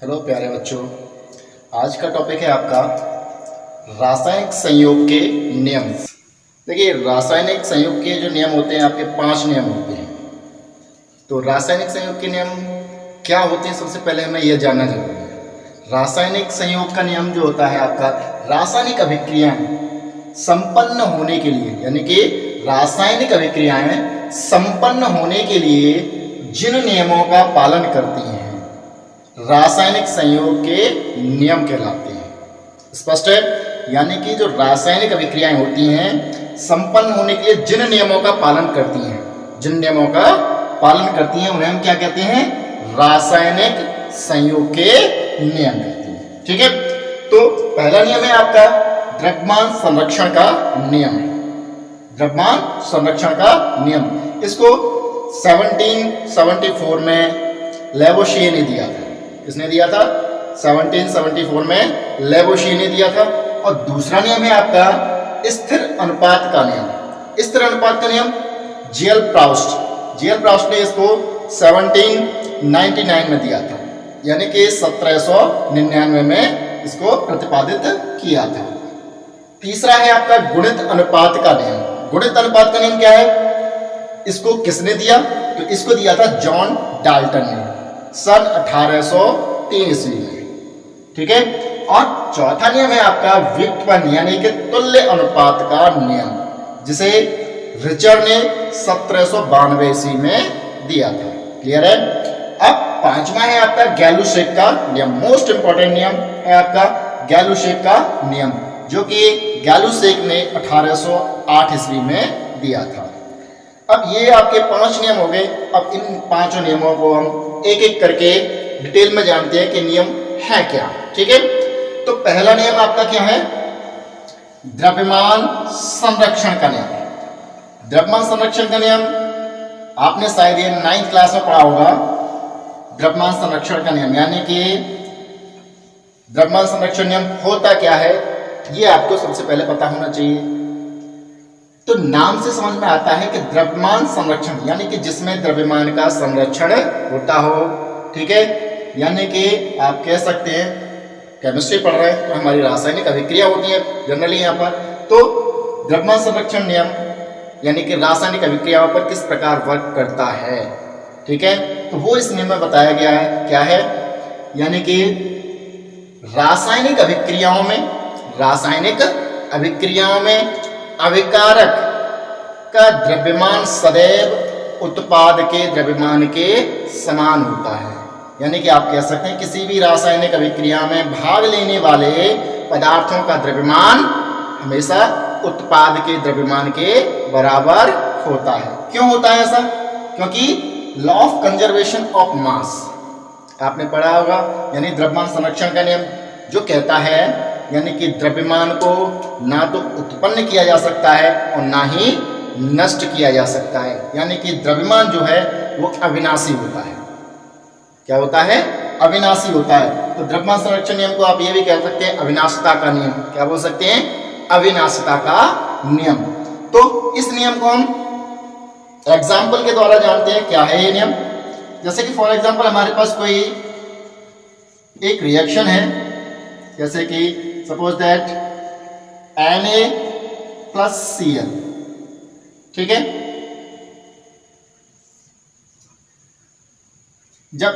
Hello प्यारे बच्चों, आज का टॉपिक है आपका रासायनिक संयोग के नियम। देखिए, रासायनिक संयोग के जो नियम होते हैं आपके 5 नियम होते हैं। तो रासायनिक संयोग के नियम क्या होते हैं, सबसे पहले हमें यह जानना जरूरी है। रासायनिक संयोग का नियम जो होता है आपका, रासायनिक अभिक्रियाएं संपन्न होने के लिए, यानी कि रासायनिक अभिक्रियाएं संपन्न होने के लिए जिन नियमों का पालन करती हैं रासायनिक संयोग के नियम कहलाते हैं। स्पष्ट है? यानी कि जो रासायनिक अभिक्रियाएं होती हैं संपन्न होने के लिए जिन नियमों का पालन करती हैं, जिन नियमों का पालन करती हैं उन्हें हम क्या कहते हैं? रासायनिक संयोग के नियम कहते हैं। ठीक है, तो पहला नियम है आपका द्रव्यमान संरक्षण का नियम। द्रव्यमान संरक्षण का नियम, इसको 1774 में लेवोशिये ने दिया था। किसने दिया था? 1774 में लेवोशिये ने दिया था। और दूसरा नियम है आपका स्थिर अनुपात का नियम। स्थिर अनुपात का नियम जीएल प्राउस्ट ने इसको 1799 में दिया था, यानी कि 1799 में इसको प्रतिपादित किया था। तीसरा है आपका गुणित अनुपात का नियम। गुणित अनुपात का नियम क्या है? इसको किसने दिया? तो इसको दिया था जॉन डाल्टन ने सन 1803 ईस्वी में। ठीक है, और चौथा नियम है आपका व्युत्पन्न यानी कि तुल्य अनुपात का नियम, जिसे रिचर्ड ने 1792 ईस्वी में दिया था। क्लियर है? अब पांचवा है आपका गैलुसेक का नियम। मोस्ट इंपॉर्टेंट नियम है आपका गैलुसेक का नियम, जो कि गैलुसेक ने 1808 ईस्वी में दिया था। अब ये आपके 5 नियम हो गए। अब इन 5 नियमों को हम एक एक करके डिटेल में जानते हैं कि नियम है क्या। ठीक है, तो पहला नियम आपका क्या है? द्रव्यमान संरक्षण का नियम। द्रव्यमान संरक्षण का नियम आपने शायद ये 9th क्लास में पढ़ा होगा। द्रव्यमान संरक्षण का नियम यानी कि द्रव्यमान संरक्षण नियम होता क्या है, ये आपको सबसे पहले पता होना चाहिए। तो नाम से समझ में आता है कि द्रव्यमान संरक्षण यानी कि जिसमें द्रव्यमान का संरक्षण होता हो। ठीक है, यानी कि आप कह सकते हैं केमिस्ट्री पढ़ रहे हैं तो हमारी रासायनिक अभिक्रिया होती है जनरली यहाँ पर। तो द्रव्यमान संरक्षण नियम यानी कि रासायनिक अभिक्रियाओं पर किस प्रकार वर्क करता है। ठीक है, तो वो इस नियम में बताया गया है। क्या है? यानी कि रासायनिक अभिक्रियाओं में अभिकारक का द्रव्यमान सदैव उत्पाद के द्रव्यमान के समान होता है। यानी कि आप कह सकते हैं किसी भी रासायनिक अभिक्रिया में भाग लेने वाले पदार्थों का द्रव्यमान हमेशा उत्पाद के द्रव्यमान के बराबर होता है। क्यों होता है ऐसा? क्योंकि law of conservation of mass आपने पढ़ा होगा, यानी द्रव्यमान संरक्षण का नियम जो कहता है यानी कि द्रव्यमान को ना तो उत्पन्न किया जा सकता है और ना ही नष्ट किया जा सकता है। यानी कि द्रव्यमान जो है वो अविनाशी होता है। क्या होता है? अविनाशी होता है। तो द्रव्यमान संरक्षण नियम को आप ये भी कह सकते हैं अविनाशिता का नियम। क्या बोल सकते हैं? अविनाशिता का नियम। तो इस नियम को हम एग्जाम्पल के द्वारा जानते हैं। क्या है ये नियम? जैसे कि फॉर एग्जाम्पल हमारे पास कोई एक रिएक्शन है, जैसे कि सपोज दैट Na+Cl। ठीक है, जब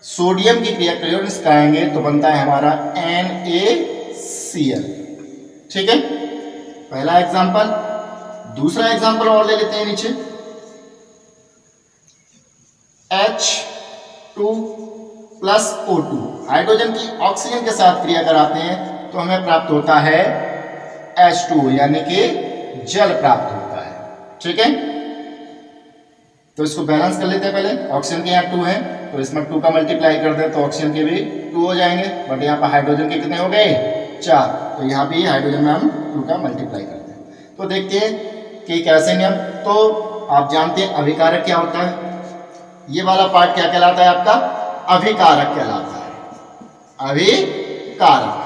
सोडियम की क्रिया क्लोरीन कराएंगे तो बनता है हमारा NaCl। ठीक है, पहला एग्जांपल। दूसरा एग्जांपल और ले लेते हैं नीचे, H2+O2 हाइड्रोजन की ऑक्सीजन के साथ क्रिया कराते हैं तो हमें प्राप्त होता है H2, यानी कि जल प्राप्त होता है। ठीक है, तो इसको बैलेंस कर लेते हैं। पहले ऑक्सीजन के यहाँ 2 है तो इसमें 2 का मल्टीप्लाई कर दें तो ऑक्सीजन के भी 2 हो जाएंगे, बट यहाँ पर हाइड्रोजन के कितने हो गए? 4। तो यहाँ भी हाइड्रोजन में हम 2 का मल्टीप्लाई करते हैं। तो देखते हैं कि कैसे नियम। तो आप जानते हैं अभिकारक क्या होता है? ये वाला पार्ट क्या कहलाता है आपका? अभिकारक कहलाता है। अभिकारक।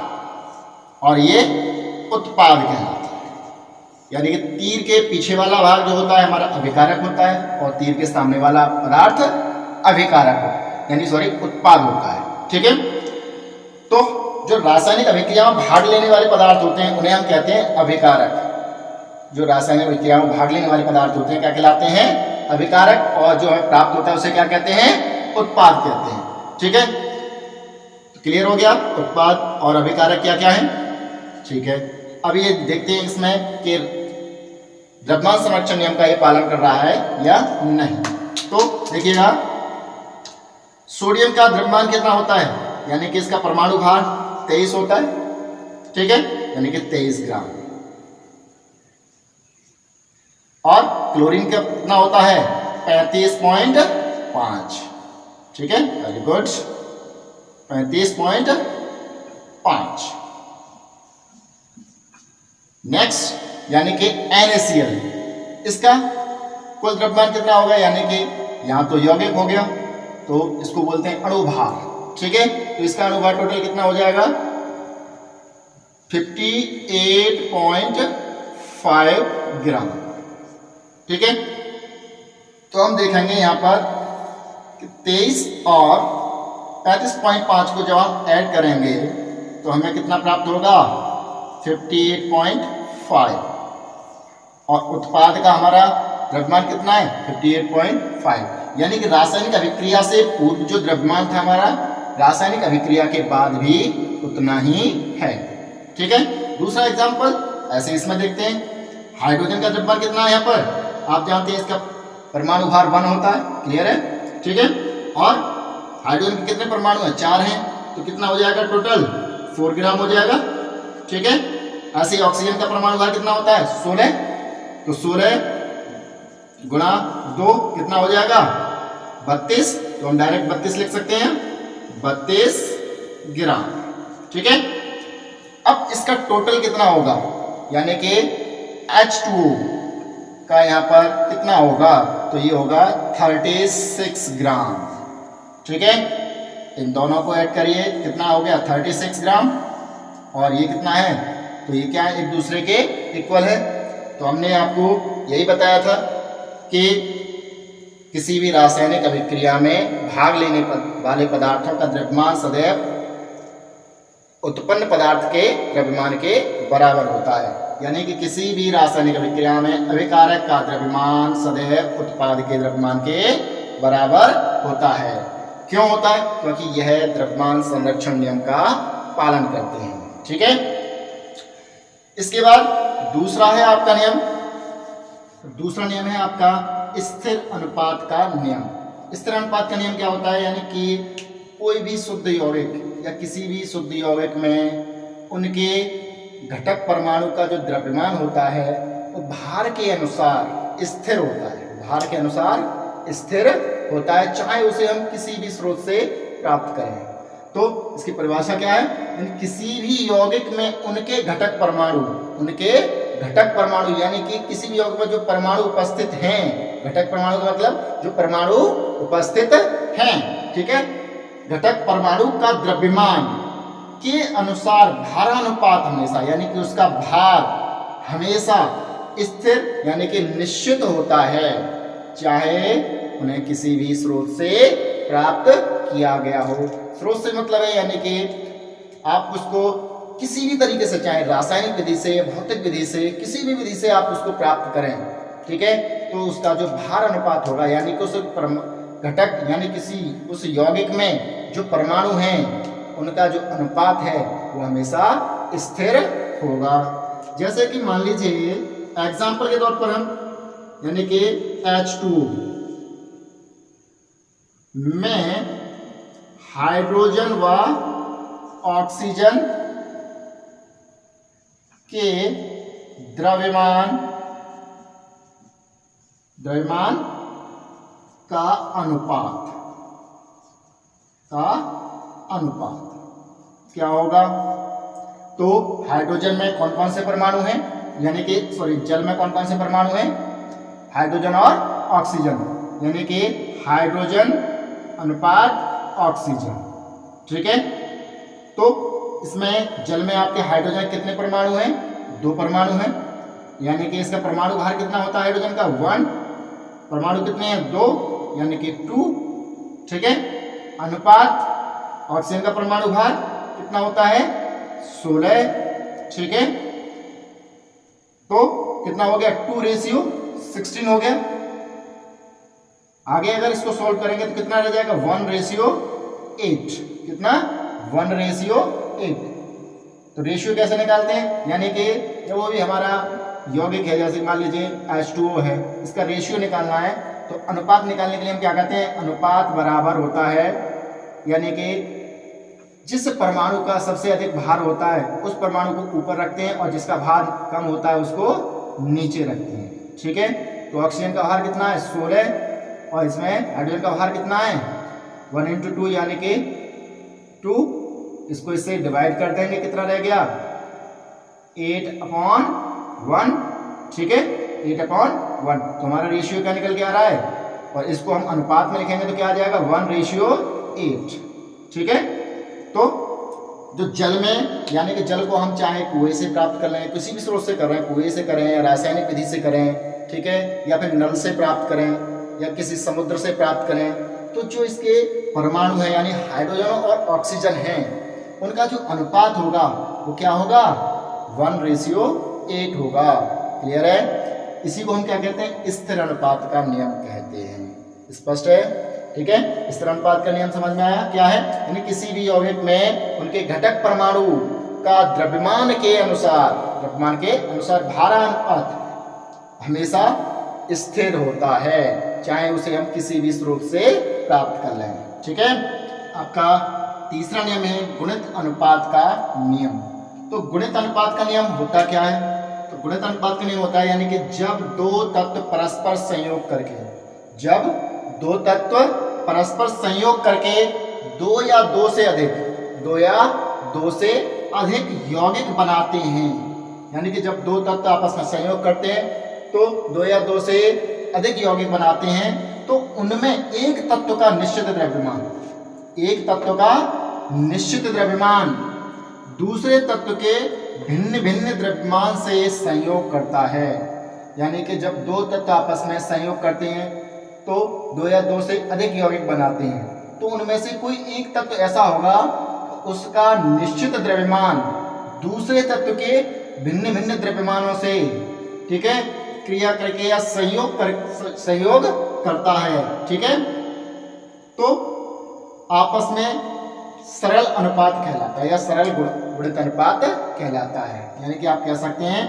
और ये उत्पाद कहलाता है। यानी कि तीर के पीछे वाला भाग जो होता है हमारा अभिकारक होता है और तीर के सामने वाला पदार्थ अभिकारक यानी उत्पाद होता है। ठीक है। तो जो रासायनिक अभिक्रिया में भाग लेने वाले पदार्थ होते हैं उन्हें हम कहते हैं अभिकारक। जो रासायनिक अभिक्रिया में भाग लेने वाले पदार्थ होते हैं क्या कहलाते हैं? अभिकारक। और जो हमें प्राप्त होता है उसे क्या कहते हैं? उत्पाद कहते हैं। ठीक है, तो क्लियर हो गया उत्पाद और अभिकारक क्या क्या है। ठीक है, अब ये देखते हैं इसमें कि द्रव्यमान संरक्षण नियम का ये पालन कर रहा है या नहीं। तो देखिएगा, सोडियम का द्रव्यमान कितना होता है, यानी कि इसका परमाणु भार 23 होता है। ठीक है, यानी कि 23 ग्राम। और क्लोरीन का कितना होता है? 35.5। ठीक है, वेरी गुड, 35.5। नेक्स्ट, यानी कि NaCl, इसका कुल द्रव्यमान कितना होगा, यानी कि यहां तो यौगिक हो गया तो इसको बोलते हैं अणुभार। ठीक है, तो इसका अणुभार टोटल कितना हो जाएगा? 58.5 ग्राम। ठीक है, तो हम देखेंगे यहां पर 23 और 35.5 को जब हम ऐड करेंगे तो हमें कितना प्राप्त होगा? 58.5। और उत्पाद का हमारा द्रव्यमान कितना है? 58.5। यानी कि रासायनिक अभिक्रिया से पूर्व जो द्रव्यमान था हमारा, रासायनिक अभिक्रिया के बाद भी उतना ही है। ठीक है, दूसरा एग्जांपल ऐसे इसमें देखते हैं। हाइड्रोजन का द्रव्यमान कितना है? यहाँ पर आप जानते हैं इसका परमाणु भार 1 होता है। क्लियर है? ठीक है, और हाइड्रोजन के कितने परमाणु हैं? 4 हैं, तो कितना हो जाएगा टोटल? 4 ग्राम हो जाएगा। ठीक है, ऐसे ऑक्सीजन का परमाणु भार कितना होता है? 16, तो 16 गुणा 2 कितना हो जाएगा? 32, तो हम डायरेक्ट 32 लिख सकते हैं, 32 ग्राम। ठीक है, अब इसका टोटल कितना होगा, यानी कि H2O का यहाँ पर कितना होगा? तो ये होगा 36 ग्राम। ठीक है, इन दोनों को ऐड करिए, कितना हो गया? 36 ग्राम। और ये कितना है? तो ये क्या है? एक दूसरे के इक्वल है। तो हमने आपको यही बताया था कि किसी भी रासायनिक अभिक्रिया में भाग लेने वाले पदार्थों का द्रव्यमान सदैव उत्पन्न पदार्थ के द्रव्यमान के बराबर होता है। यानी कि किसी भी रासायनिक अभिक्रिया में अभिकारक का द्रव्यमान सदैव उत्पाद के द्रव्यमान के बराबर होता है। क्यों होता है? क्योंकि यह द्रव्यमान संरक्षण नियम का पालन करते हैं। ठीक है, इसके बाद दूसरा है आपका नियम। दूसरा नियम है आपका स्थिर अनुपात का नियम। स्थिर अनुपात का नियम क्या होता है? यानी कि कोई भी शुद्ध यौगिक या किसी भी शुद्ध यौगिक में उनके घटक परमाणु का जो द्रव्यमान होता है वो भार के अनुसार स्थिर होता है। भार के अनुसार स्थिर होता है, चाहे उसे हम किसी भी स्रोत से प्राप्त करें। तो इसकी परिभाषा क्या है? किसी भी यौगिक में उनके घटक परमाणु यानी कि किसी भी यौगिक में जो परमाणु उपस्थित हैं, घटक परमाणु का मतलब जो परमाणु उपस्थित हैं। ठीक है, घटक परमाणु का द्रव्यमान के अनुसार भारानुपात हमेशा, यानी कि उसका भार हमेशा स्थिर यानी कि निश्चित होता है, चाहे उन्हें किसी भी स्रोत से प्राप्त किया गया हो। स्रोत से मतलब है यानी कि आप उसको किसी भी तरीके से, चाहे रासायनिक विधि से, भौतिक विधि से, किसी भी विधि से आप उसको प्राप्त करें। ठीक है, तो उसका जो भार अनुपात होगा, यानी कि उस घटक यानी किसी उस यौगिक में जो परमाणु हैं उनका जो अनुपात है वो हमेशा स्थिर होगा। जैसे कि मान लीजिए एग्जाम्पल के तौर पर हम, यानी कि H2O में हाइड्रोजन व ऑक्सीजन के द्रव्यमान का अनुपात क्या होगा? तो हाइड्रोजन में कौन कौन से परमाणु हैं, यानी कि जल में कौन कौन से परमाणु हैं? हाइड्रोजन और ऑक्सीजन, यानी कि हाइड्रोजन अनुपात ऑक्सीजन। ठीक है, तो इसमें जल में आपके हाइड्रोजन कितने परमाणु हैं? 2 परमाणु हैं, यानी कि इसका परमाणु भार कितना होता है हाइड्रोजन का? 1। परमाणु कितने हैं? 2, यानी कि 2। ठीक है, अनुपात ऑक्सीजन का परमाणु भार कितना होता है 16, ठीक है। तो कितना हो गया 2:16 हो गया। आगे अगर इसको सॉल्व करेंगे तो कितना रह जाएगा 1:8। कितना 1:8। तो रेशियो कैसे निकालते हैं, यानी कि जब वो भी हमारा यौगिक है, जैसे मान लीजिए H2O है, इसका रेशियो निकालना है तो अनुपात निकालने के लिए हम क्या कहते हैं, अनुपात बराबर होता है, यानी कि जिस परमाणु का सबसे अधिक भार होता है उस परमाणु को ऊपर रखते हैं और जिसका भार कम होता है उसको नीचे रखते हैं, ठीक है। तो ऑक्सीजन का भार कितना है 16 और इसमें हाइड्रोजन का भार कितना है 1 × 2 यानी कि 2। इसको इससे डिवाइड कर देंगे, कितना रह गया 8/1, ठीक है 8/1। तो हमारा रेशियो क्या निकल के आ रहा है, और इसको हम अनुपात में लिखेंगे तो क्या आ जाएगा 1:8, ठीक है। तो जो जल में, यानी कि जल को हम चाहे कुएं से प्राप्त कर लें, किसी भी स्रोत से कर रहे हैं, कुएं से करें या रासायनिक विधि से करें, ठीक है, या फिर नल से प्राप्त करें या किसी समुद्र से प्राप्त करें, तो जो इसके परमाणु है यानी हाइड्रोजन और ऑक्सीजन हैं उनका जो अनुपात होगा वो क्या होगा 1:8 होगा। क्लियर है। इसी को हम क्या कहते हैं, स्थिर अनुपात का नियम कहते हैं। स्पष्ट है, ठीक है। स्थिर अनुपात का नियम समझ में आया क्या है, यानी किसी भी यौगिक में उनके घटक परमाणु का द्रव्यमान के अनुसार भारानुपात हमेशा स्थिर होता है, चाहे उसे हम किसी भी स्रोत से प्राप्त कर लें, ठीक है। आपका तीसरा नियम है गुणित अनुपात का नियम। तो गुणित अनुपात का नियम होता क्या है, तो गुणित अनुपात का नियम होता है यानी कि जब दो तत्व परस्पर संयोग करके, जब दो तत्व परस्पर संयोग करके दो या दो से अधिक यौगिक बनाते हैं, यानी कि जब दो तत्व आपस में संयोग करते हैं तो दो या दो से अधिक यौगिक बनाते हैं, तो उनमें एक तत्व का निश्चित द्रव्यमान दूसरे तत्व के भिन्न भिन्न द्रव्यमान से संयोग करता है। यानी कि जब दो तत्व आपस में संयोग करते हैं तो दो या दो से अधिक यौगिक बनाते हैं, तो उनमें से कोई एक तत्व ऐसा होगा उसका निश्चित द्रव्यमान दूसरे तत्व के भिन्न भिन्न द्रव्यमानों से, ठीक है, क्रिया करके या संयोग करता है, ठीक है। तो आपस में सरल अनुपात कहलाता है या सरल गुणित अनुपात कहलाता है। यानी कि आप कह सकते हैं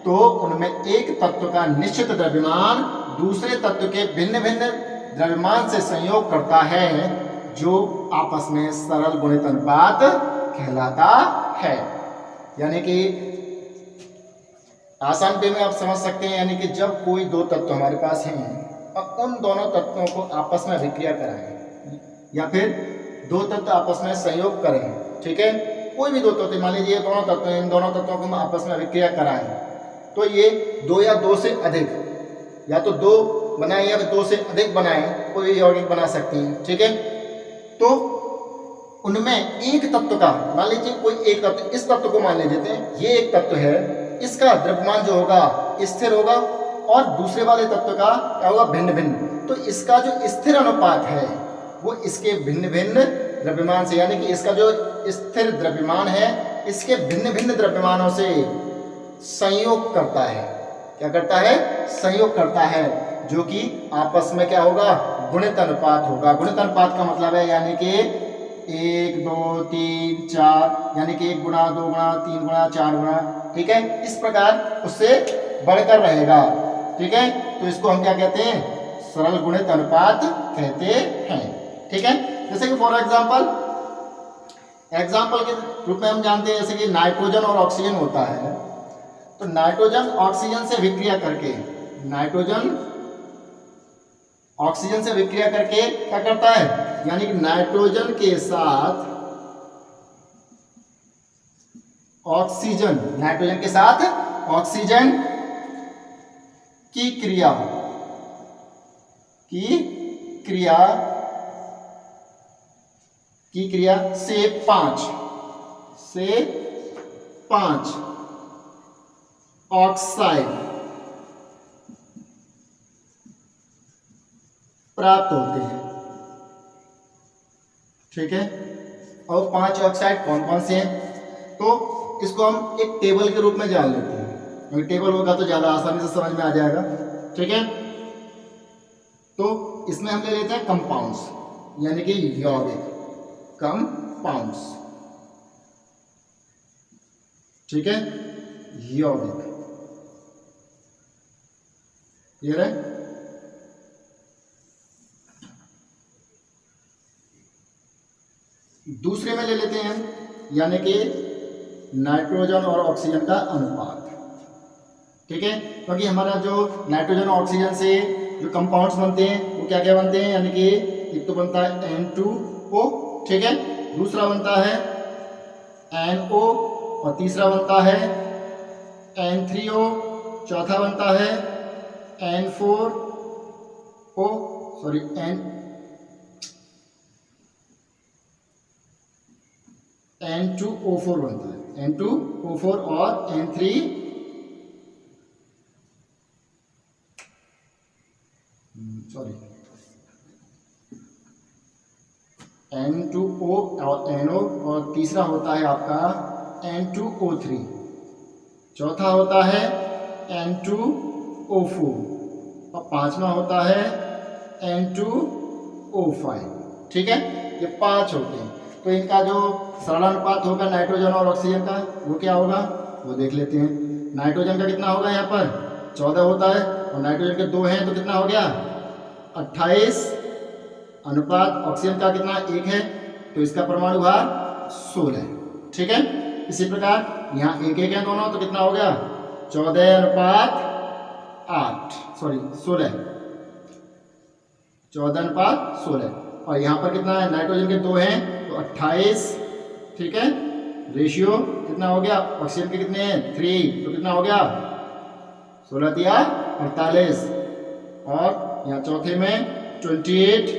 तो उनमें एक तत्व का निश्चित द्रव्यमान दूसरे तत्व के भिन्न भिन्न द्रव्यमान से संयोग करता है, जो आपस में सरल गुणित अनुपात कहलाता है। यानी कि आसान वे में आप समझ सकते हैं, यानी कि जब कोई दो तत्व हमारे पास हैं और उन दोनों तत्वों को आपस में अभिक्रिया कराएं या फिर दो तत्व आपस में संयोग करें, ठीक है, कोई भी दो तत्व मान लीजिए दोनों तत्व, इन दोनों तत्वों को हम आपस में अभिक्रिया कराएं तो ये दो या दो से अधिक, या तो दो बनाए या फिर दो से अधिक बनाए, कोई यौगिक बना सकती हैं, ठीक है। तो उनमें एक तत्व का, मान लीजिए कोई एक तत्व, इस तत्व को मान लीजिए ये एक तत्व है, इसका द्रव्यमान जो होगा स्थिर होगा और दूसरे वाले तत्व का क्या होगा भिन्न भिन्न। तो इसका जो स्थिर अनुपात है वो इसके भिन्न भिन्न द्रव्यमान से, यानी कि इसका जो स्थिर द्रव्यमान है इसके भिन्न भिन्न द्रव्यमानों से संयोग करता है। क्या करता है, संयोग करता है, जो कि आपस में क्या होगा गुणित अनुपात होगा। गुणित अनुपात का मतलब है यानी कि 1 2 3 4, यानी कि 1 गुणा 2 गुणा 3 गुणा 4 गुणा, ठीक है, इस प्रकार उससे बढ़कर रहेगा, ठीक है। तो इसको हम क्या कहते हैं, सरल गुणित अनुपात कहते हैं, ठीक है। जैसे कि फॉर एग्जाम्पल के रूप में हम जानते हैं, जैसे कि नाइट्रोजन और ऑक्सीजन होता है, तो नाइट्रोजन ऑक्सीजन से विक्रिया करके, नाइट्रोजन ऑक्सीजन से विक्रिया करके क्या करता है, यानी कि नाइट्रोजन के साथ ऑक्सीजन, नाइट्रोजन के साथ ऑक्सीजन की क्रिया से 5 ऑक्साइड प्राप्त होते हैं, ठीक है। और 5 ऑक्साइड कौन कौन से हैं, तो इसको हम एक टेबल के रूप में जान लेते हैं, क्योंकि टेबल होगा तो ज़्यादा आसानी से समझ में आ जाएगा। ठीक है, तो इसमें हम ले लेते हैं कंपाउंड्स, यानी कि यौगिक, कंपाउंड्स। ठीक है, यौगिक, क्लियर है। दूसरे में ले लेते हैं यानी कि नाइट्रोजन और ऑक्सीजन का अनुपात। ठीक है, क्योंकि हमारा जो नाइट्रोजन और ऑक्सीजन से जो कंपाउंड्स बनते हैं वो क्या क्या बनते हैं, यानी कि एक तो बनता है N2O, ठीक है, दूसरा बनता है NO और तीसरा बनता है N3O, चौथा बनता है N4O, सॉरी N2O4 बनता है, N2O4 और N2O और NO, और तीसरा होता है आपका N2O3, चौथा होता है N2O4 और पांचवा होता है N2O5। ठीक है, ये 5 होते हैं। तो इनका जो सरल अनुपात होगा नाइट्रोजन और ऑक्सीजन का वो क्या होगा वो देख लेते हैं। नाइट्रोजन का कितना होगा, यहाँ पर 14 होता है और नाइट्रोजन के 2 हैं तो कितना हो गया 28 अनुपात ऑक्सीजन का कितना 1 है, तो इसका परमाणु भार 16। ठीक है, इसी प्रकार यहाँ 1 1 है दोनों, तो कितना हो गया 14 अनुपात 8, सॉरी 16, 14 अनुपात 16। और यहाँ पर कितना है, नाइट्रोजन के 2 हैं तो 28। ठीक है, रेशियो कितना हो गया, ऑक्सीजन के कितने हैं 3, तो कितना हो गया 16 या 48। और यहाँ चौथे में 28,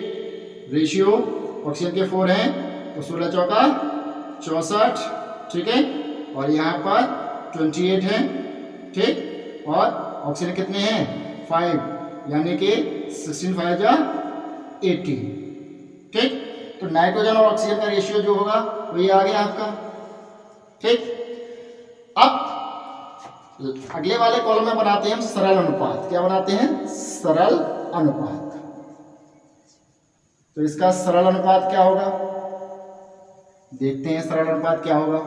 रेशियो ऑक्सीजन के 4 हैं तो 16 चौका 64। ठीक है, और यहाँ पर 28 है। ठीक, और ऑक्सीजन कितने हैं 5, यानी कि 16 5 जा 80। ठीक, तो नाइट्रोजन और ऑक्सीजन का रेशियो जो होगा वो ये आ गया आपका। ठीक, अब अगले वाले कॉलम में बनाते हैं हम सरल अनुपात। क्या बनाते हैं, सरल अनुपात। तो इसका सरल अनुपात क्या होगा, देखते हैं सरल अनुपात क्या होगा।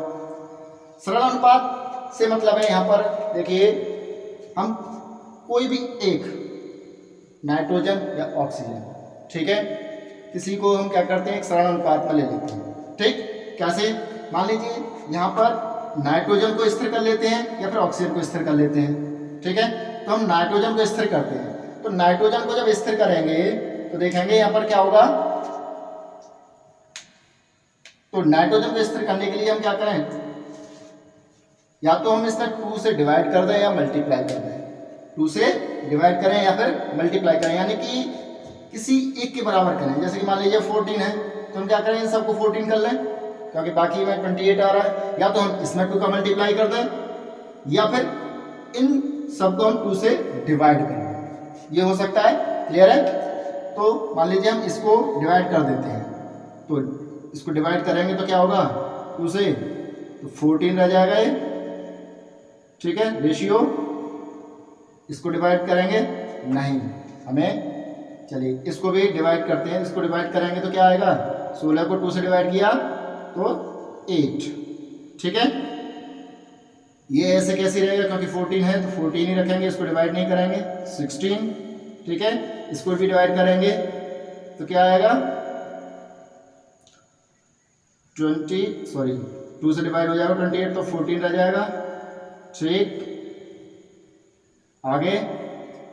सरल अनुपात से मतलब है यहाँ पर देखिए, हम कोई भी एक नाइट्रोजन या ऑक्सीजन, ठीक है, किसी को हम क्या करते हैं एक सरल अनुपात में ले लेते हैं। ठीक, कैसे, मान लीजिए यहाँ पर नाइट्रोजन को स्थिर कर लेते हैं या फिर ऑक्सीजन को स्थिर कर लेते हैं। ठीक है, तो हम नाइट्रोजन को स्थिर करते हैं, तो नाइट्रोजन को जब स्थिर करेंगे तो देखेंगे यहाँ पर क्या होगा। तो नाइट्रोजन को स्थिर करने के लिए हम क्या करें, या तो हम इसमें 2 से डिवाइड कर दें या मल्टीप्लाई कर दें। 2 से डिवाइड करें या फिर मल्टीप्लाई करें, यानी कि किसी एक के बराबर करें। जैसे कि मान लीजिए 14 है तो हम क्या करें, इन सबको 14 कर लें, क्योंकि बाकी में 28 आ रहा है। या तो हम इसमें 2 का मल्टीप्लाई कर दें या फिर इन सबको हम 2 से डिवाइड कर दें, ये हो सकता है। क्लियर है, तो मान लीजिए हम इसको डिवाइड कर देते हैं, तो इसको डिवाइड करेंगे तो क्या होगा 2 से, तो 14 रह जाएगा ये। ठीक है, रेशियो इसको डिवाइड करेंगे नहीं, हमें चलिए इसको भी डिवाइड करते हैं। इसको डिवाइड करेंगे तो क्या आएगा, 16 को 2 से डिवाइड किया तो 8। ठीक है, ये ऐसे कैसे रहेगा, क्योंकि 14 है तो 14 ही रखेंगे, इसको डिवाइड नहीं करेंगे। 16, ठीक है, इसको भी डिवाइड करेंगे तो क्या आएगा 2 से डिवाइड हो जाएगा 28, तो 14 रह जाएगा। ठीक, आगे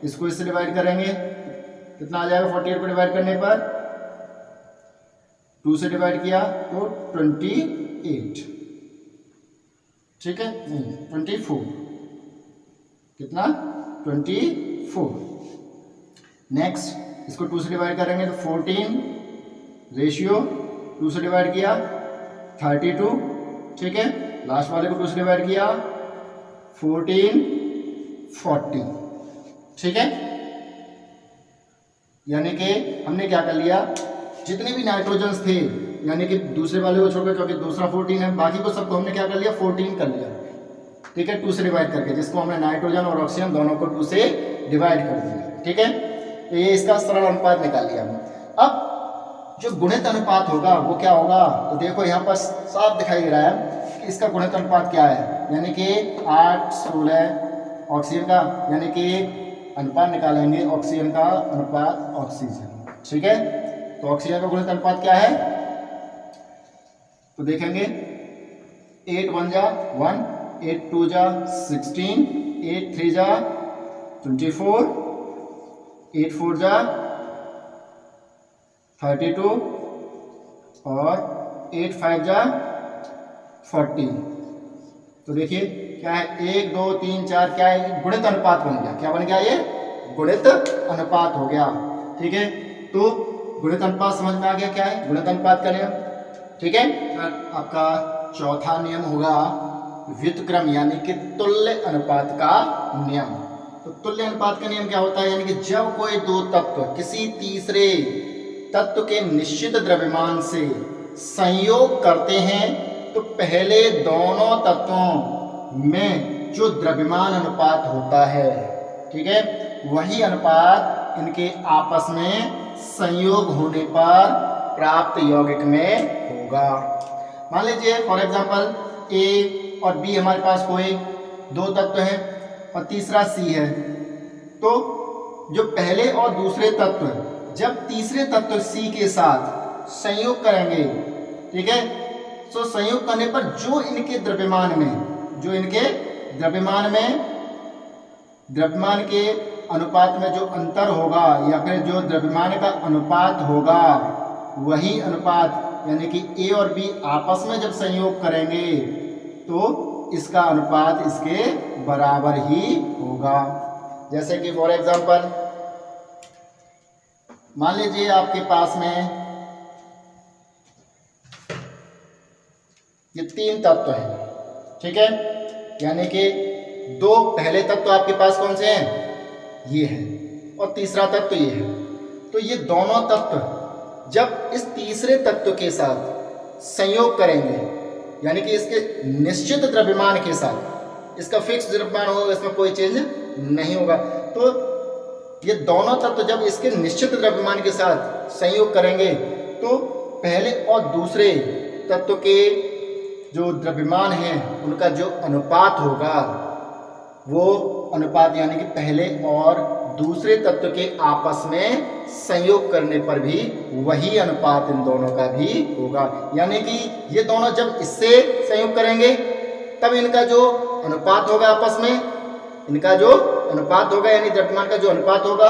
इसको इससे डिवाइड करेंगे, कितना आ जाएगा 48 को डिवाइड करने पर, 2 से डिवाइड किया तो 28। ठीक है, 24, कितना 24। नेक्स्ट इसको 2 से डिवाइड करेंगे तो 14, रेशियो 2 से डिवाइड किया 32। ठीक है, लास्ट वाले को 2 से डिवाइड किया 14 40। ठीक है, यानी कि हमने क्या कर लिया, जितने भी नाइट्रोजन्स थे यानी कि दूसरे वाले को छोड़कर, क्योंकि दूसरा 14 है, बाकी को सबको हमने क्या कर लिया 14 कर लिया, ठीक है, 2 से डिवाइड करके, जिसको हमने नाइट्रोजन और ऑक्सीजन दोनों को 2 से डिवाइड कर दिया, ठीक है। तो ये इसका सरल अनुपात निकाल लिया हमने। अब जो गुणित अनुपात होगा वो क्या होगा, तो देखो यहाँ पर साफ दिखाई दे रहा है कि इसका गुणित अनुपात क्या है, यानी कि 8:16 ऑक्सीजन का, यानी कि अनुपात निकालेंगे ऑक्सीजन का अनुपात ऑक्सीजन, ठीक है। तो ऑक्सीजन का गुणित अनुपात क्या है, तो देखेंगे 8 1 जा 1, 8 2 जा 16, 8 3 जा 24, 8 4 जा 32 और 8 5 जा 40। तो देखिए क्या है, 1 2 3 4 क्या है, गुणित अनुपात बन गया। क्या बन गया, ये गुणित अनुपात हो गया, ठीक है। तो गुणित अनुपात समझ में आ गया क्या है, गुणित अनुपात का नियम, ठीक है। आपका चौथा नियम होगा व्युत्क्रम यानी कि तुल्य अनुपात का नियम। तो तुल्य अनुपात का नियम क्या होता है, यानी कि जब कोई दो तत्व किसी तीसरे तत्व के निश्चित द्रव्यमान से संयोग करते हैं तो पहले दोनों तत्वों में जो द्रव्यमान अनुपात होता है, ठीक है, वही अनुपात इनके आपस में संयोग होने पर प्राप्त यौगिक में होगा। मान लीजिए फॉर एग्जांपल ए और बी हमारे पास कोई दो तत्व हैं और तीसरा सी है। तो जो पहले और दूसरे तत्व जब तीसरे तत्व सी के साथ संयोग करेंगे, ठीक है, तो संयोग करने पर जो इनके द्रव्यमान में द्रव्यमान के अनुपात में जो अंतर होगा या फिर जो द्रव्यमान का अनुपात होगा, वही अनुपात यानी कि ए और बी आपस में जब संयोग करेंगे तो इसका अनुपात इसके बराबर ही होगा। जैसे कि फॉर एग्जांपल मान लीजिए आपके पास में ये तीन तत्व हैं, ठीक है, यानी कि दो पहले तत्व आपके पास कौन से हैं, ये है, और तीसरा तत्व ये है। तो ये दोनों तत्व जब इस तीसरे तत्व के साथ संयोग करेंगे, यानी कि इसके निश्चित द्रव्यमान के साथ, इसका फिक्स द्रव्यमान होगा, इसमें कोई चेंज नहीं होगा। तो ये दोनों तत्व जब इसके निश्चित द्रव्यमान के साथ संयोग करेंगे तो पहले और दूसरे तत्व के जो द्रव्यमान है उनका जो अनुपात होगा वो अनुपात यानी कि पहले और दूसरे तत्व के आपस में संयोग करने पर भी वही अनुपात इन दोनों का भी होगा। यानी कि ये दोनों जब इससे संयोग करेंगे तब इनका जो अनुपात होगा आपस में, इनका जो अनुपात होगा यानी द्रव्यमान का जो अनुपात होगा,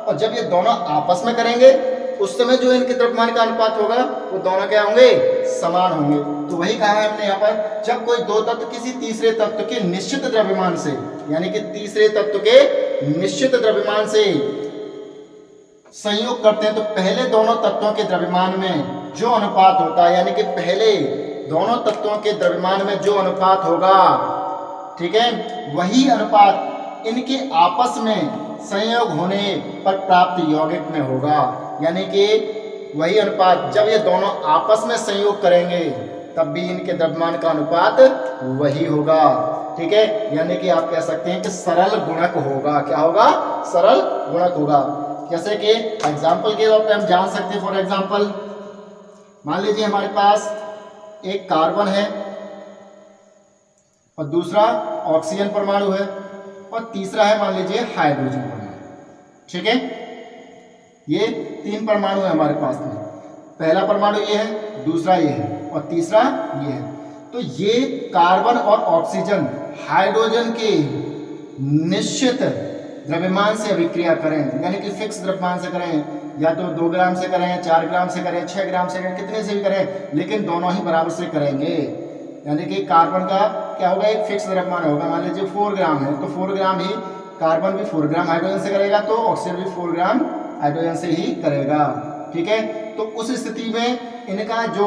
और जब ये दोनों आपस में करेंगे उस समय जो इनके द्रव्यमान का अनुपात होगा वो दोनों क्या होंगे, समान होंगे। तो वही कहा है हमने यहाँ पर, जब कोई दो तत्व किसी तीसरे तत्व के निश्चित द्रव्यमान से, यानी कि तीसरे तत्व के निश्चित द्रव्यमान से संयोग करते हैं तो पहले दोनों तत्वों के द्रव्यमान में जो अनुपात होता है, यानी कि पहले दोनों तत्वों के द्रव्यमान में जो अनुपात होगा, ठीक है, वही अनुपात इनके आपस में संयोग होने पर प्राप्त यौगिक में होगा। यानी कि वही अनुपात जब ये दोनों आपस में संयोग करेंगे तब भी इनके द्रव्यमान का अनुपात वही होगा, ठीक है। यानी कि आप कह सकते हैं कि सरल गुणक होगा। क्या होगा, सरल गुणक होगा। जैसे कि एग्जाम्पल के तौर पे हम जान सकते हैं, फॉर एग्जाम्पल मान लीजिए हमारे पास एक कार्बन है और दूसरा ऑक्सीजन परमाणु है और तीसरा है मान लीजिए हाइड्रोजन परमाणु, ठीक है। ये तीन परमाणु है हमारे पास में, पहला परमाणु ये है, दूसरा ये है और तीसरा ये है। तो ये कार्बन और ऑक्सीजन हाइड्रोजन के निश्चित द्रव्यमान से अभिक्रिया करें, यानी कि फिक्स द्रव्यमान से करें, या तो 2 ग्राम से करें, 4 ग्राम से करें, 6 ग्राम से करें, कितने से भी करें, लेकिन दोनों ही बराबर से करेंगे। यानी कि कार्बन का क्या होगा, एक फिक्स द्रव्यमान होगा, मान लीजिए 4 ग्राम है तो 4 ग्राम ही कार्बन भी 4 ग्राम हाइड्रोजन से करेगा, तो ऑक्सीजन भी 4 ग्राम हाइड्रोजन से ही करेगा, ठीक है। तो उस स्थिति में इनका जो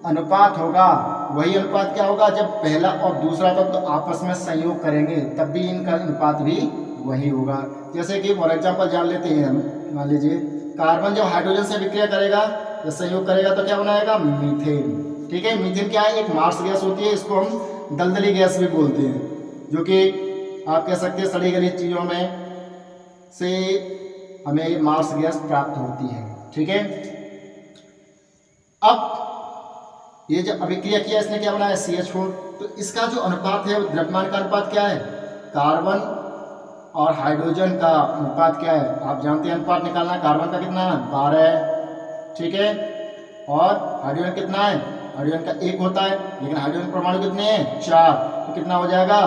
अनुपात होगा वही अनुपात क्या होगा, जब पहला और दूसरा तत्व तो आपस में संयोग करेंगे तब भी इनका अनुपात भी वही होगा। जैसे कि फॉर एग्जांपल जान लेते हैं हम, मान लीजिए कार्बन जब हाइड्रोजन से विक्रिया करेगा जब संयोग करेगा तो क्या बनाएगा, मीथेन। ठीक है, मीथेन क्या है, एक मार्स गैस होती है, इसको हम दलदली गैस भी बोलते हैं, जो कि आप कह सकते हैं सड़ी गली चीज़ों में से हमें मार्स गैस प्राप्त होती है। ठीक है, अब ये जब अभिक्रिया किया इसने क्या बनाया, CH4। तो इसका जो अनुपात है, द्रव्यमान का अनुपात क्या है, कार्बन और हाइड्रोजन का अनुपात क्या है, आप जानते हैं अनुपात निकालना है। कार्बन का कितना है, 12। ठीक है, और हाइड्रोजन कितना है, हाइड्रोजन का 1 होता है, लेकिन हाइड्रोजन परमाणु कितने हैं, 4। तो कितना हो जाएगा,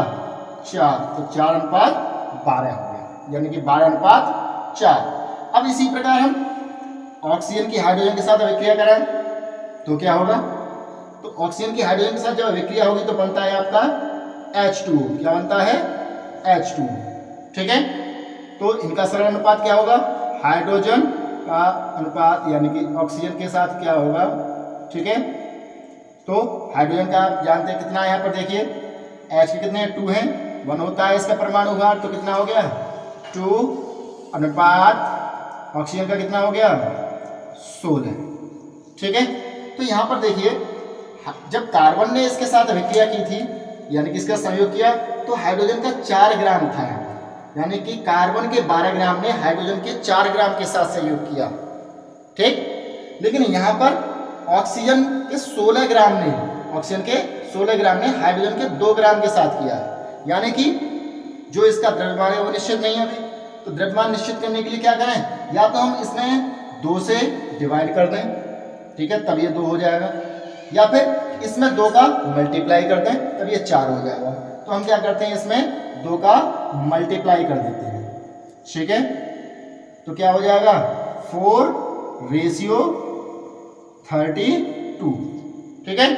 4। तो 4:12 हो गया, यानी कि 12:4। अब इसी प्रकार हम ऑक्सीजन की हाइड्रोजन के साथ अभिक्रिया करें तो क्या होगा, तो ऑक्सीजन की हाइड्रोजन के साथ जब अभिक्रिया होगी तो बनता है आपका H2। क्या बनता है, H2। ठीक है, तो इनका सरल अनुपात क्या होगा, हाइड्रोजन का अनुपात यानी कि ऑक्सीजन के साथ क्या होगा। ठीक है, तो हाइड्रोजन का आप जानते हैं कितना है, यहाँ पर देखिए H के कितने 2 हैं, 1 होता है इसका परमाणु भार, तो कितना हो गया 2 अनुपात ऑक्सीजन का कितना हो गया 16। ठीक है, तो यहाँ पर देखिए जब कार्बन ने इसके साथ अभिक्रिया की थी यानी कि इसका संयोग किया तो हाइड्रोजन का 4 ग्राम था, यानी कि कार्बन के 12 ग्राम ने हाइड्रोजन के 4 ग्राम के साथ संयोग किया। ठीक, लेकिन यहाँ पर ऑक्सीजन के 16 ग्राम ने हाइड्रोजन के 2 ग्राम के साथ किया, यानी कि जो इसका द्रव्यमान है वो निश्चित नहीं है अभी। तो द्रव्यमान निश्चित करने के लिए क्या करें, या तो हम इसमें 2 से डिवाइड कर दें, ठीक है, तब ये 2 हो जाएगा, या फिर इसमें 2 का मल्टीप्लाई कर दें तब ये 4 हो जाएगा। तो हम क्या करते हैं, इसमें 2 का मल्टीप्लाई कर देते हैं। ठीक है, तो क्या हो जाएगा 4:32। ठीक है,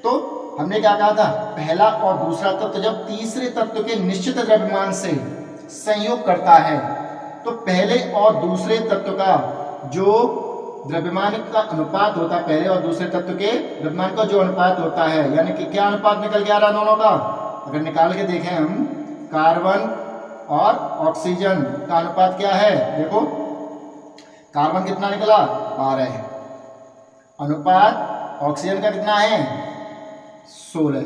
तो हमने क्या कहा था, पहला और दूसरा तत्व जब तीसरे तत्व के निश्चित द्रव्यमान से संयोग करता है तो पहले और दूसरे तत्व का जो द्रव्यमान का अनुपात होता है, पहले और दूसरे तत्व के द्रव्यमान का जो अनुपात होता है, यानी कि क्या अनुपात निकल के आ रहा है दोनों का, अगर निकाल के देखें हम, कार्बन और ऑक्सीजन का अनुपात क्या है, देखो कार्बन कितना निकला 12 है, अनुपात ऑक्सीजन का कितना है 16,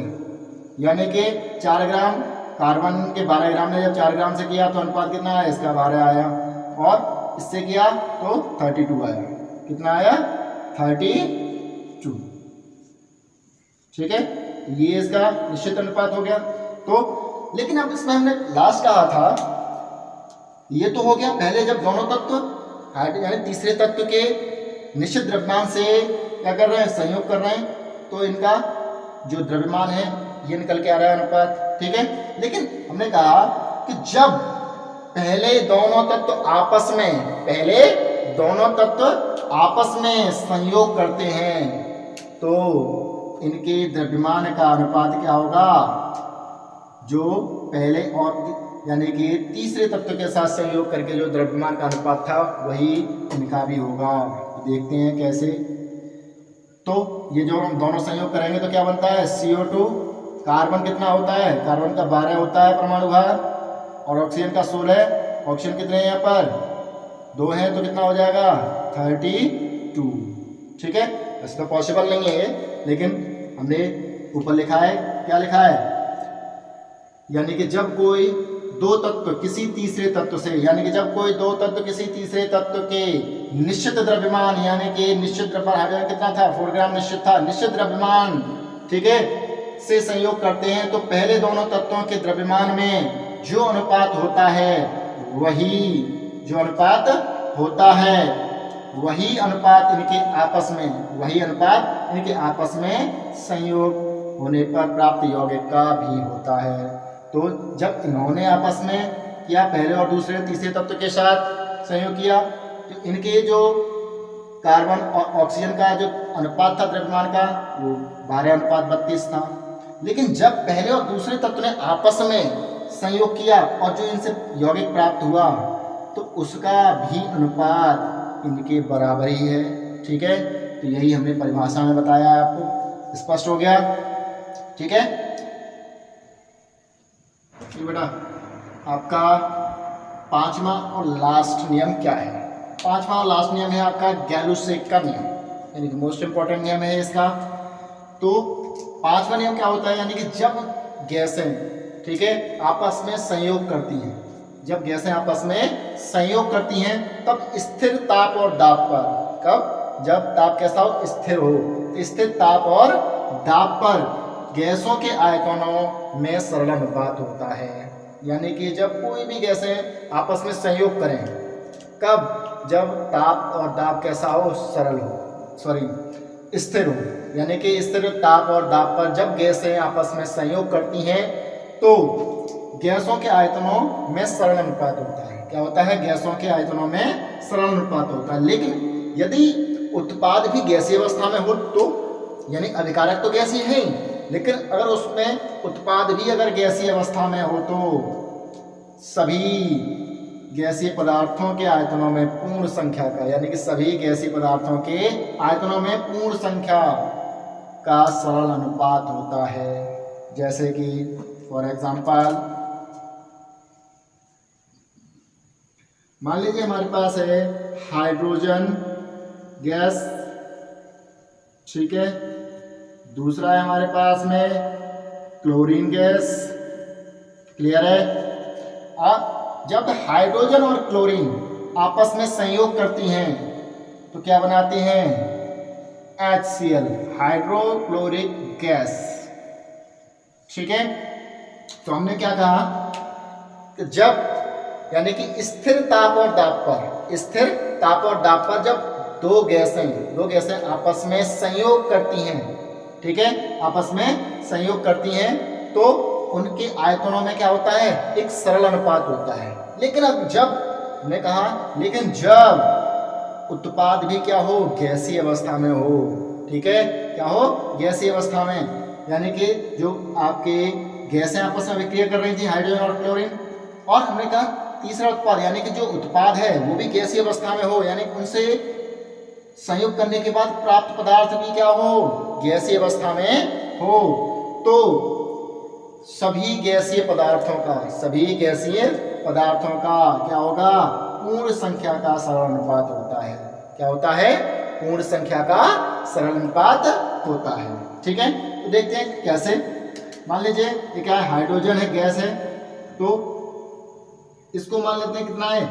यानी कि 4 ग्राम कार्बन के 12 ग्राम ने जब 4 ग्राम से किया तो अनुपात कितना आया, इसका 12 आया, और इससे किया तो 32 आया। कितना आया 32। ठीक है, ये इसका निश्चित अनुपात हो गया। तो लेकिन अब इसमें हमने लास्ट कहा था, ये तो हो गया पहले जब दोनों तत्व यानी तीसरे तत्व के निश्चित द्रव्यमान से क्या कर रहे हैं, संयोग कर रहे हैं, तो इनका जो द्रव्यमान है ये निकल के आ रहा है अनुपात। ठीक है, लेकिन हमने कहा कि जब पहले दोनों तत्व आपस में संयोग करते हैं तो इनके द्रव्यमान का अनुपात क्या होगा, जो पहले और यानी कि तीसरे तत्व के साथ संयोग करके जो द्रव्यमान का अनुपात था वही इनका भी होगा। देखते हैं कैसे। तो ये जो हम दोनों संयोग करेंगे तो क्या बनता है, CO2। कार्बन कितना होता है, कार्बन का 12 होता है परमाणु भार, और ऑक्सीजन का 16। ऑक्सीजन कितने हैं यहाँ पर 2 हैं, तो कितना हो जाएगा 32। ठीक है, ऐसे तो पॉसिबल नहीं है ये, लेकिन हमने ऊपर लिखा है, क्या लिखा है, यानी कि जब कोई दो तत्व किसी तीसरे तत्व से, यानी कि जब कोई दो तत्व किसी तीसरे तत्व के निश्चित द्रव्यमान, यानी कि निश्चित द्रव्यमान हाइड्रोजन कितना था 4 ग्राम निश्चित था, निश्चित द्रव्यमान, ठीक है, से संयोग करते हैं तो पहले दोनों तत्वों के द्रव्यमान में जो अनुपात होता है वही अनुपात इनके आपस में संयोग होने पर प्राप्त यौगिक का भी होता है। तो जब इन्होंने आपस में किया, पहले और दूसरे तीसरे तत्व के साथ संयोग किया, तो इनके जो कार्बन और ऑक्सीजन का जो अनुपात था द्रव्यमान का वो 12:32 था। लेकिन जब पहले और दूसरे तत्व ने आपस में संयोग किया और जो इनसे यौगिक प्राप्त हुआ तो उसका भी अनुपात इनके बराबर ही है। ठीक है, तो यही हमने परिभाषा में बताया है, आपको स्पष्ट हो गया। ठीक है, तो बेटा आपका 5वां और लास्ट नियम क्या है? 5वां और लास्ट नियम है आपका गैलुसेक का नियम। यानी कि मोस्ट इंपॉर्टेंट नियम है इसका। तो पांचवा नियम क्या होता है, यानी कि जब गैसें, ठीक है, आपस में संयोग करती हैं, जब गैसें आपस में संयोग करती हैं तब स्थिर ताप और दाब पर, कब, जब ताप कैसा हो, स्थिर हो, स्थिर ताप और दाब पर गैसों के आयतनों में सरल अनुपात होता है। यानी कि जब कोई भी गैसें आपस में संयोग करें, कब, जब ताप और दाब कैसा हो, सरल हो, सॉरी स्थिर हो, यानी कि स्थिर ताप और दाब पर जब गैसें आपस में संयोग करती हैं तो गैसों के आयतनों में सरल अनुपात होता है। क्या होता है, गैसों के आयतनों में सरल अनुपात होता है। लेकिन यदि उत्पाद भी गैसीय अवस्था में हो तो, यानी अभिकारक तो गैसीय है ही, लेकिन अगर उसमें उत्पाद भी अगर गैसीय अवस्था में हो तो सभी गैसीय पदार्थों के आयतनों में पूर्ण संख्या का, यानी कि सभी गैसीय पदार्थों के आयतनों में पूर्ण संख्या का सरल अनुपात होता है। जैसे कि फॉर एग्जांपल मान लीजिए हमारे पास है हाइड्रोजन गैस, ठीक है, दूसरा है हमारे पास में क्लोरीन गैस, क्लियर है। अब जब हाइड्रोजन और क्लोरीन आपस में संयोग करती हैं तो क्या बनाती हैं, HCl, हाइड्रोक्लोरिक गैस, ठीक है। तो हमने क्या कहा कि जब, यानी कि स्थिर ताप और दाब पर, स्थिर ताप और दाब पर जब दो गैसें आपस में संयोग करती हैं, ठीक है, आपस में संयोग करती हैं तो उनके आयतनों में क्या होता है, एक सरल अनुपात होता है। लेकिन अब जब हमने कहा, लेकिन जब उत्पाद भी क्या हो, गैसीय अवस्था में हो, ठीक है, क्या हो, गैसीय अवस्था में, यानी कि जो आपके गैसें आपस में विक्रिया कर रही थी, हाइड्रोजन और क्लोरीन, और हमने कहा तीसरा उत्पाद, यानी कि जो उत्पाद है वो भी गैसीय अवस्था में हो, यानी उनसे संयोग करने के बाद प्राप्त पदार्थ भी क्या हो, गैसीय अवस्था में हो, तो सभी गैसीय पदार्थों का क्या होगा, पूर्ण संख्या का सरल अनुपात होता है। क्या होता है, पूर्ण संख्या का सरल अनुपात होता है, ठीक है। तो देखते हैं कैसे। मान लीजिए ये क्या है, हाइड्रोजन है, गैस है, तो इसको मान लेते हैं कितना है,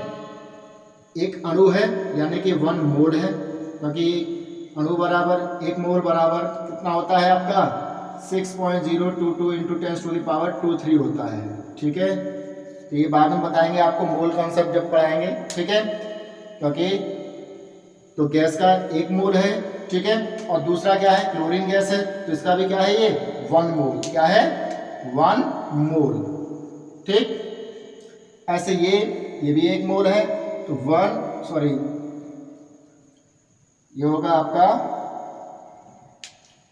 एक अणु है, यानी कि 1 मोल है, क्योंकि अणु बराबर 1 मोल बराबर कितना होता है आपका, 6.022 × 10⁻23 होता है, ठीक है। तो ये बाद में बताएंगे आपको मोल कॉन्सेप्ट जब पढ़ाएंगे, ठीक है, क्योंकि तो गैस का 1 मोल है, ठीक है, और दूसरा क्या है, क्लोरीन गैस है, तो इसका भी क्या है, ये 1 मोल, क्या है, 1 मोल, ठीक। ऐसे ये भी 1 मोल है, तो ये होगा आपका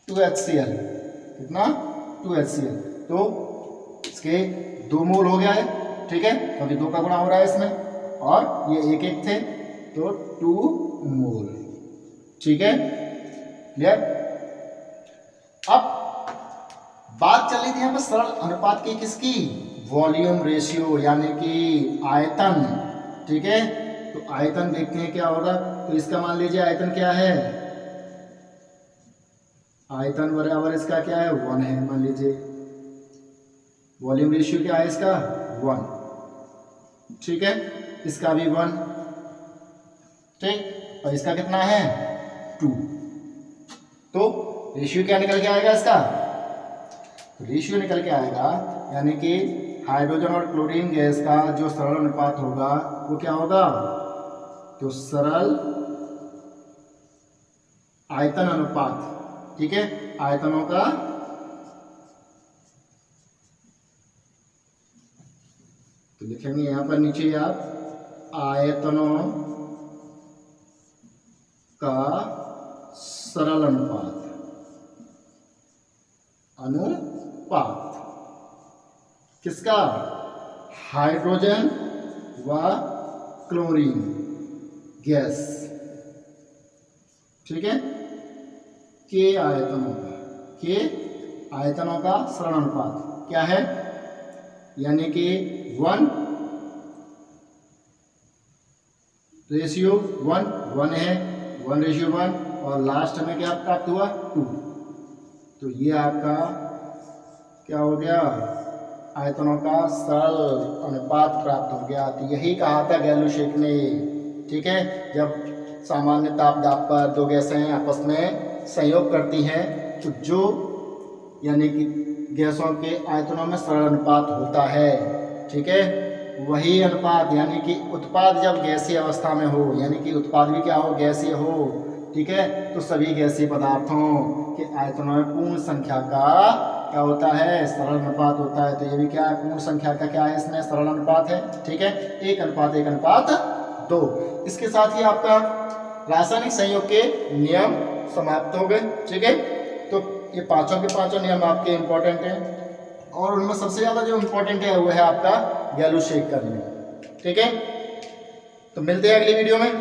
2HCl, कितना, 2HCl, तो इसके 2 मोल हो गया है, ठीक है, क्योंकि 2 का गुणा हो रहा है इसमें, और ये 1 थे तो 2 मोल, ठीक है, क्लियर। अब बात चल रही थी यहाँ पर सरल अनुपात की, किसकी, वॉल्यूम रेशियो, यानी कि आयतन, ठीक है। तो आयतन देखते हैं क्या होगा। तो इसका मान लीजिए आयतन क्या है, आयतन बराबर इसका क्या है, 1 है, मान लीजिए। वॉल्यूम रेशियो क्या है इसका, 1, ठीक है, इसका भी 1, ठीक, और इसका कितना है, 2। तो रेशियो क्या निकल के आएगा इसका, रेशियो निकल के आएगा, यानी कि हाइड्रोजन और क्लोरीन गैस का जो सरल अनुपात होगा वो क्या होगा, तो सरल आयतन अनुपात, ठीक है, आयतनों का, तो लिखेंगे यहां पर नीचे आप, आयतनों का सरल अनुपात किसका, हाइड्रोजन व क्लोरीन गैस, ठीक है, के आयतनों का सरल अनुपात क्या है, यानी कि 1:1 है, 1:1 और लास्ट में क्या प्राप्त हुआ 2। तो ये आपका क्या हो गया, आयतनों का सरल अनुपात प्राप्त हो गया। तो यही कहा था गैलुशेक ने, ठीक है। जब सामान्य ताप दाब पर दो गैसें आपस में संयोग करती हैं तो जो यानी कि गैसों के आयतनों में सरल अनुपात होता है, ठीक है, वही अनुपात यानी कि उत्पाद जब गैसीय अवस्था में हो, यानी कि उत्पाद भी क्या हो, गैसीय हो, ठीक है, तो सभी गैसीय पदार्थों के आयतनों में पूर्ण संख्या का क्या होता है, सरल अनुपात होता है। तो ये भी क्या है, पूर्ण संख्या का क्या है, इसमें सरल अनुपात है, ठीक है, 1:1:2। इसके साथ ही आपका रासायनिक संयोग के नियम समाप्त हो गए, ठीक है। तो ये पांचों के पांचों नियम आपके इंपॉर्टेंट हैं और उनमें सबसे ज्यादा जो इंपॉर्टेंट है वो है आपका गैलुशेक का नियम, ठीक है। तो मिलते हैं अगली वीडियो में।